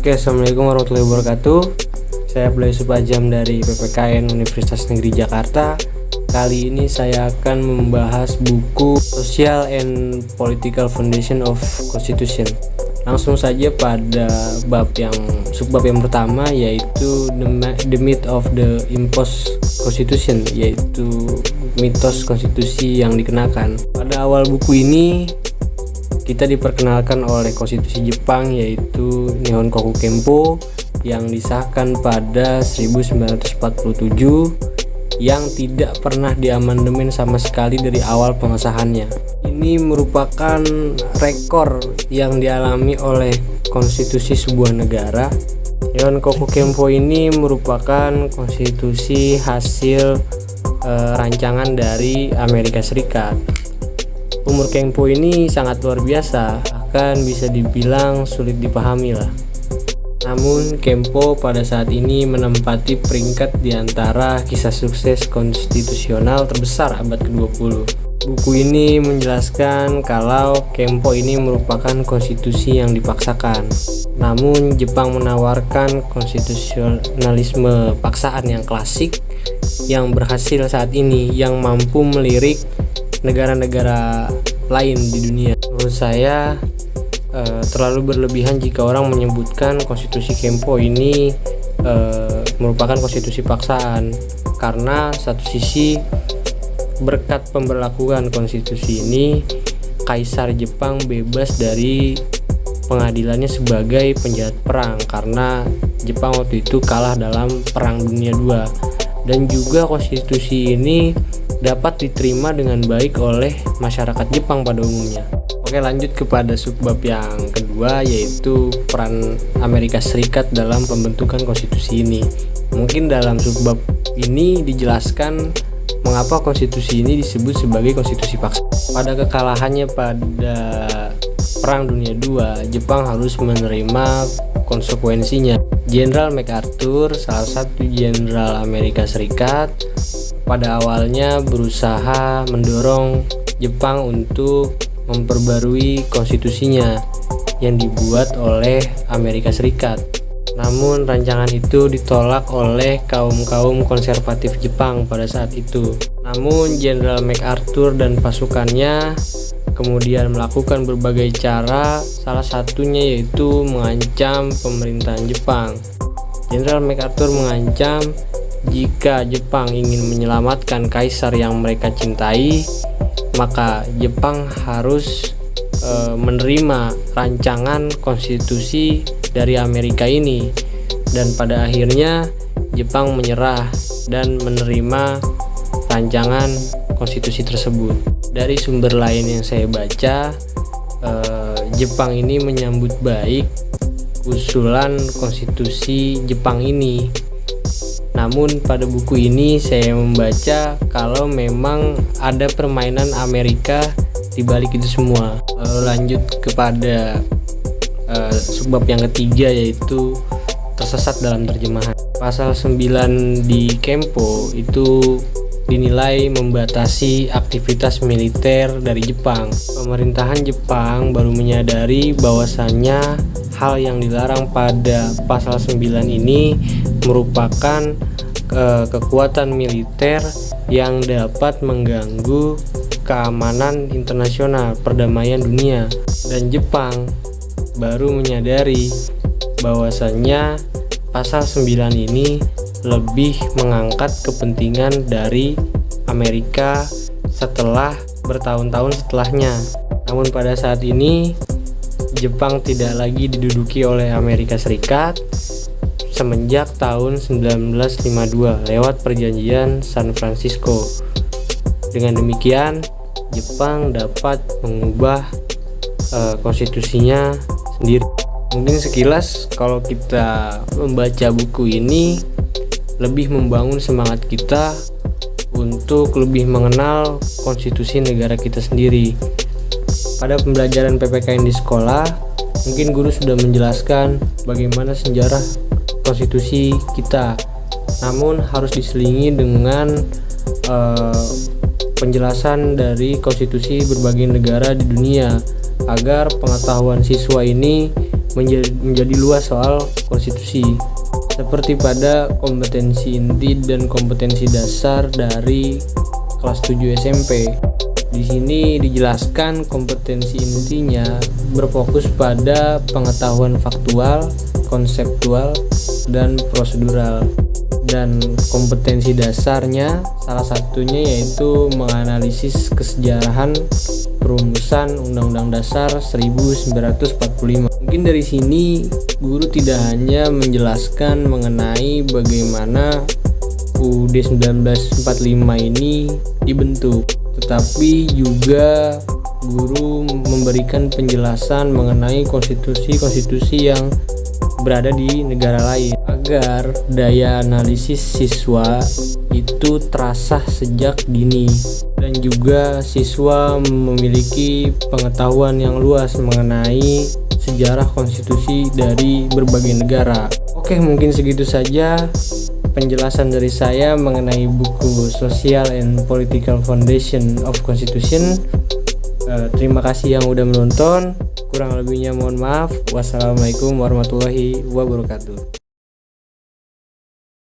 Oke, assalamualaikum warahmatullahi wabarakatuh. Saya Abdullah Yusuf Ajam dari PPKN Universitas Negeri Jakarta. Kali ini saya akan membahas buku Social and Political Foundation of Constitution. Langsung saja pada subbab yang pertama, yaitu the myth of the imposed constitution, yaitu mitos konstitusi yang dikenakan. Pada awal buku ini kita diperkenalkan oleh konstitusi Jepang, yaitu Nihonkoku Kempo yang disahkan pada 1947, yang tidak pernah diamandemen sama sekali dari awal pengesahannya. Ini merupakan rekor yang dialami oleh konstitusi sebuah negara. Nihonkoku Kempo ini merupakan konstitusi hasil rancangan dari Amerika Serikat. Umur Kempo ini sangat luar biasa, bahkan bisa dibilang sulit dipahami lah. Namun Kempo pada saat ini menempati peringkat di antara kisah sukses konstitusional terbesar abad ke-20. Buku ini menjelaskan kalau Kempo ini merupakan konstitusi yang dipaksakan. Namun Jepang menawarkan konstitusionalisme paksaan yang klasik yang berhasil saat ini, yang mampu melirik negara-negara lain di dunia. Menurut saya terlalu berlebihan jika orang menyebutkan konstitusi Kempo ini merupakan konstitusi paksaan, karena satu sisi berkat pemberlakuan konstitusi ini Kaisar Jepang bebas dari pengadilannya sebagai penjahat perang, karena Jepang waktu itu kalah dalam Perang Dunia II. Dan juga konstitusi ini dapat diterima dengan baik oleh masyarakat Jepang pada umumnya. Oke, lanjut kepada subbab yang kedua, yaitu peran Amerika Serikat dalam pembentukan konstitusi ini. Mungkin dalam subbab ini dijelaskan mengapa konstitusi ini disebut sebagai konstitusi paksa. Pada kekalahannya pada Perang Dunia II, Jepang harus menerima konsekuensinya. Jenderal MacArthur, salah satu jenderal Amerika Serikat, pada awalnya berusaha mendorong Jepang untuk memperbarui konstitusinya yang dibuat oleh Amerika Serikat. Namun rancangan itu ditolak oleh kaum konservatif Jepang pada saat itu. Namun Jenderal MacArthur dan pasukannya kemudian melakukan berbagai cara, salah satunya yaitu mengancam pemerintahan Jepang. Jenderal MacArthur mengancam jika Jepang ingin menyelamatkan kaisar yang mereka cintai, maka Jepang harus menerima rancangan konstitusi dari Amerika ini. Dan pada akhirnya Jepang menyerah dan menerima rancangan konstitusi tersebut. Dari sumber lain yang saya baca, Jepang ini menyambut baik usulan konstitusi Jepang ini. Namun pada buku ini saya membaca kalau memang ada permainan Amerika di balik itu semua. Lanjut kepada subbab yang ketiga, yaitu tersesat dalam terjemahan. Pasal 9 di Kempo itu dinilai membatasi aktivitas militer dari Jepang. Pemerintahan Jepang baru menyadari bahwasannya hal yang dilarang pada pasal 9 ini merupakan kekuatan militer yang dapat mengganggu keamanan internasional, perdamaian dunia. Dan Jepang baru menyadari bahwasannya pasal 9 ini lebih mengangkat kepentingan dari Amerika setelah bertahun-tahun setelahnya. Namun pada saat ini Jepang tidak lagi diduduki oleh Amerika Serikat semenjak tahun 1952 lewat perjanjian San Francisco. Dengan demikian Jepang dapat mengubah konstitusinya sendiri. Mungkin sekilas kalau kita membaca buku ini lebih membangun semangat kita untuk lebih mengenal konstitusi negara kita sendiri. Pada pembelajaran PPKN di sekolah, mungkin guru sudah menjelaskan bagaimana sejarah konstitusi kita. Namun harus diselingi dengan penjelasan dari konstitusi berbagai negara di dunia, agar pengetahuan siswa ini menjadi luas soal konstitusi, seperti pada kompetensi inti dan kompetensi dasar dari kelas 7 SMP. Di sini dijelaskan kompetensi intinya berfokus pada pengetahuan faktual, konseptual, dan prosedural. Dan kompetensi dasarnya salah satunya yaitu menganalisis kesejarahan perumusan Undang-Undang Dasar 1945. Mungkin dari sini guru tidak hanya menjelaskan mengenai bagaimana UUD 1945 ini dibentuk, tetapi juga guru memberikan penjelasan mengenai konstitusi-konstitusi yang berada di negara lain agar daya analisis siswa itu terasah sejak dini, dan juga siswa memiliki pengetahuan yang luas mengenai sejarah konstitusi dari berbagai negara. Oke, mungkin segitu saja penjelasan dari saya mengenai buku Social and Political Foundation of Constitution. Terima kasih yang udah menonton. Kurang lebihnya mohon maaf. Wassalamualaikum warahmatullahi wabarakatuh.